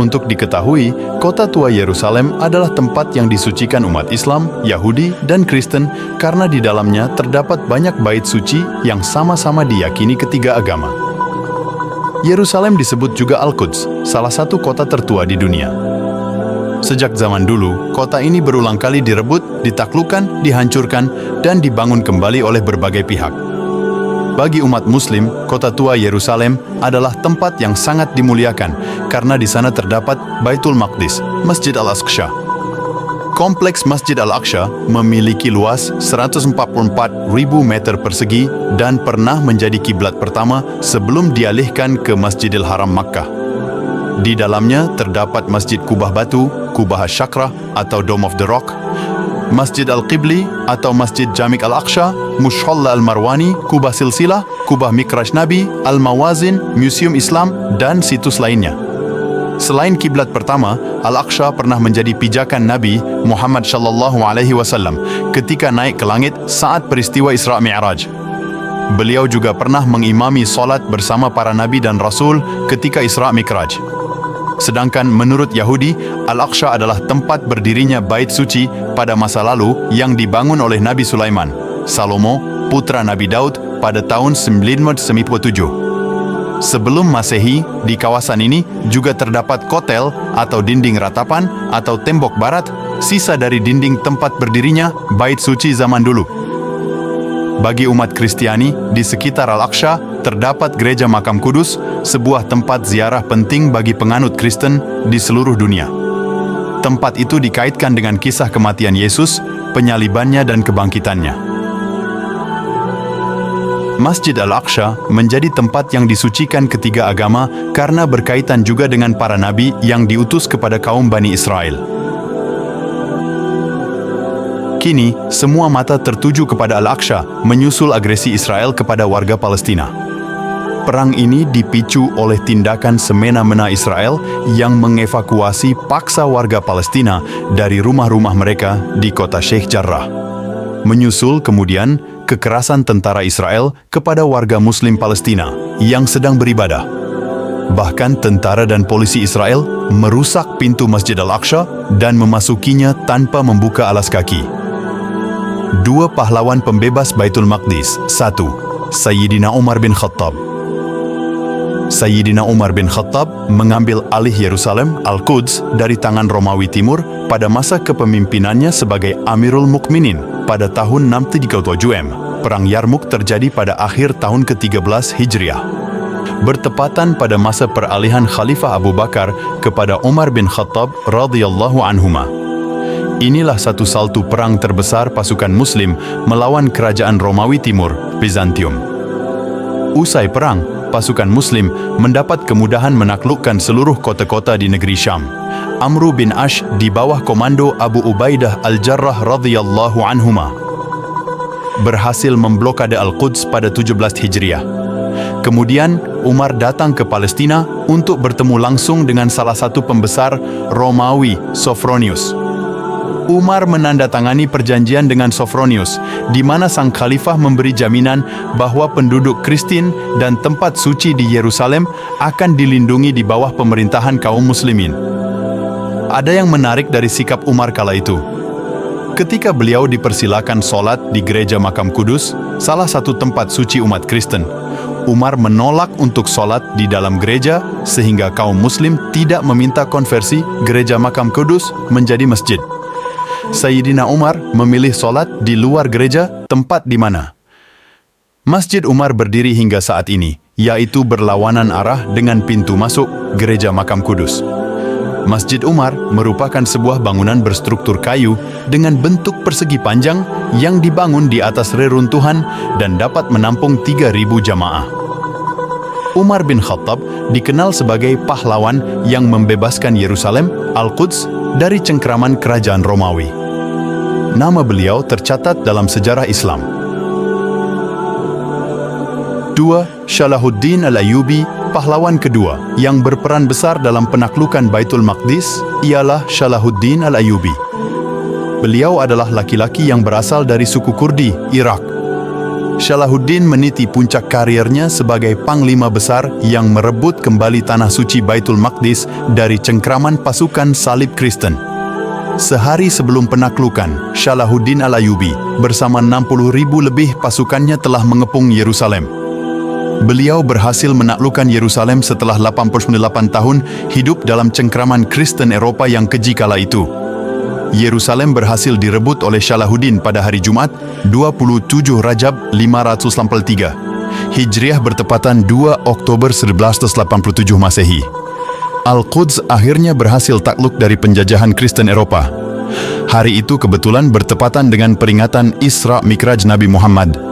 Untuk diketahui, kota tua Yerusalem adalah tempat yang disucikan umat Islam, Yahudi, dan Kristen karena di dalamnya terdapat banyak bait suci yang sama-sama diyakini ketiga agama. Yerusalem disebut juga Al-Quds, salah satu kota tertua di dunia. Sejak zaman dulu, kota ini berulang kali direbut, ditaklukkan, dihancurkan, dan dibangun kembali oleh berbagai pihak. Bagi umat Muslim, kota tua Yerusalem adalah tempat yang sangat dimuliakan karena di sana terdapat Baitul Maqdis, Masjid Al-Aqsa. Kompleks Masjid Al-Aqsa memiliki luas 144.000 meter persegi dan pernah menjadi kiblat pertama sebelum dialihkan ke Masjidil Haram Makkah. Di dalamnya terdapat Masjid Kubah Batu, Kubah Asy-Syakrah atau Dome of the Rock, Masjid Al-Qibli atau Masjid Jami' Al-Aqsa, Mushalla Al-Marwani, Kubah Silsilah, Kubah Mikraj Nabi, Al-Mawazin, Museum Islam, dan situs lainnya. Selain kiblat pertama, Al-Aqsa pernah menjadi pijakan Nabi Muhammad SAW ketika naik ke langit saat peristiwa Isra Mi'raj. Beliau juga pernah mengimami solat bersama para nabi dan rasul ketika Isra Mi'raj. Sedangkan menurut Yahudi, Al-Aqsa adalah tempat berdirinya bait suci pada masa lalu yang dibangun oleh Nabi Sulaiman, Salomo, putra Nabi Daud pada tahun 997. Sebelum Masehi, di kawasan ini juga terdapat kotel atau dinding ratapan atau tembok barat, sisa dari dinding tempat berdirinya bait suci zaman dulu. Bagi umat Kristiani, di sekitar Al-Aqsa terdapat Gereja Makam Kudus, sebuah tempat ziarah penting bagi penganut Kristen di seluruh dunia. Tempat itu dikaitkan dengan kisah kematian Yesus, penyalibannya dan kebangkitannya. Masjid Al-Aqsa menjadi tempat yang disucikan ketiga agama karena berkaitan juga dengan para nabi yang diutus kepada kaum Bani Israel. Kini, semua mata tertuju kepada Al-Aqsa menyusul agresi Israel kepada warga Palestina. Perang ini dipicu oleh tindakan semena-mena Israel yang mengevakuasi paksa warga Palestina dari rumah-rumah mereka di kota Sheikh Jarrah. Menyusul kemudian kekerasan tentara Israel kepada warga Muslim Palestina yang sedang beribadah. Bahkan tentara dan polisi Israel merusak pintu Masjid Al-Aqsa dan memasukinya tanpa membuka alas kaki. Dua pahlawan pembebas Baitul Maqdis. 1. Sayyidina Umar bin Khattab. Sayyidina Umar bin Khattab mengambil alih Yerusalem, Al-Quds, dari tangan Romawi Timur pada masa kepemimpinannya sebagai Amirul Mukminin pada tahun 637. Perang Yarmuk terjadi pada akhir tahun ke-13 Hijriah. Bertepatan pada masa peralihan Khalifah Abu Bakar kepada Umar bin Khattab radhiyallahu anhuma. Inilah satu saltu perang terbesar pasukan Muslim melawan kerajaan Romawi Timur, Bizantium. Usai perang, pasukan Muslim mendapat kemudahan menaklukkan seluruh kota-kota di negeri Syam. Amru bin Ash di bawah komando Abu Ubaidah Al-Jarrah radhiyallahu anhuma berhasil memblokade Al-Quds pada 17 Hijriah. Kemudian, Umar datang ke Palestina untuk bertemu langsung dengan salah satu pembesar Romawi, Sophronius. Umar menandatangani perjanjian dengan Sophronius, di mana sang khalifah memberi jaminan bahwa penduduk Kristen dan tempat suci di Yerusalem akan dilindungi di bawah pemerintahan kaum muslimin. Ada yang menarik dari sikap Umar kala itu. Ketika beliau dipersilakan sholat di Gereja Makam Kudus, salah satu tempat suci umat Kristen, Umar menolak untuk sholat di dalam gereja sehingga kaum muslim tidak meminta konversi Gereja Makam Kudus menjadi masjid. Sayyidina Umar memilih sholat di luar gereja, tempat di mana Masjid Umar berdiri hingga saat ini, yaitu berlawanan arah dengan pintu masuk Gereja Makam Kudus. Masjid Umar merupakan sebuah bangunan berstruktur kayu dengan bentuk persegi panjang yang dibangun di atas reruntuhan dan dapat menampung 3.000 jamaah. Umar bin Khattab dikenal sebagai pahlawan yang membebaskan Yerusalem, Al-Quds, dari cengkraman kerajaan Romawi. Nama beliau tercatat dalam sejarah Islam. 2. Salahuddin Al-Ayyubi, pahlawan kedua yang berperan besar dalam penaklukan Baitul Maqdis ialah Salahuddin Al-Ayyubi. Beliau adalah laki-laki yang berasal dari suku Kurdi, Irak. Salahuddin meniti puncak karirnya sebagai panglima besar yang merebut kembali tanah suci Baitul Maqdis dari cengkraman pasukan salib Kristen. Sehari sebelum penaklukan, Salahuddin Al-Ayyubi bersama 60.000 lebih pasukannya telah mengepung Yerusalem. Beliau berhasil menaklukkan Yerusalem setelah 88 tahun hidup dalam cengkraman Kristen Eropa yang keji kala itu. Yerusalem berhasil direbut oleh Salahuddin pada hari Jumat, 27 Rajab 583. Hijriah bertepatan 2 Oktober 1187 Masehi. Al-Quds akhirnya berhasil takluk dari penjajahan Kristen Eropa. Hari itu kebetulan bertepatan dengan peringatan Isra Mikraj Nabi Muhammad.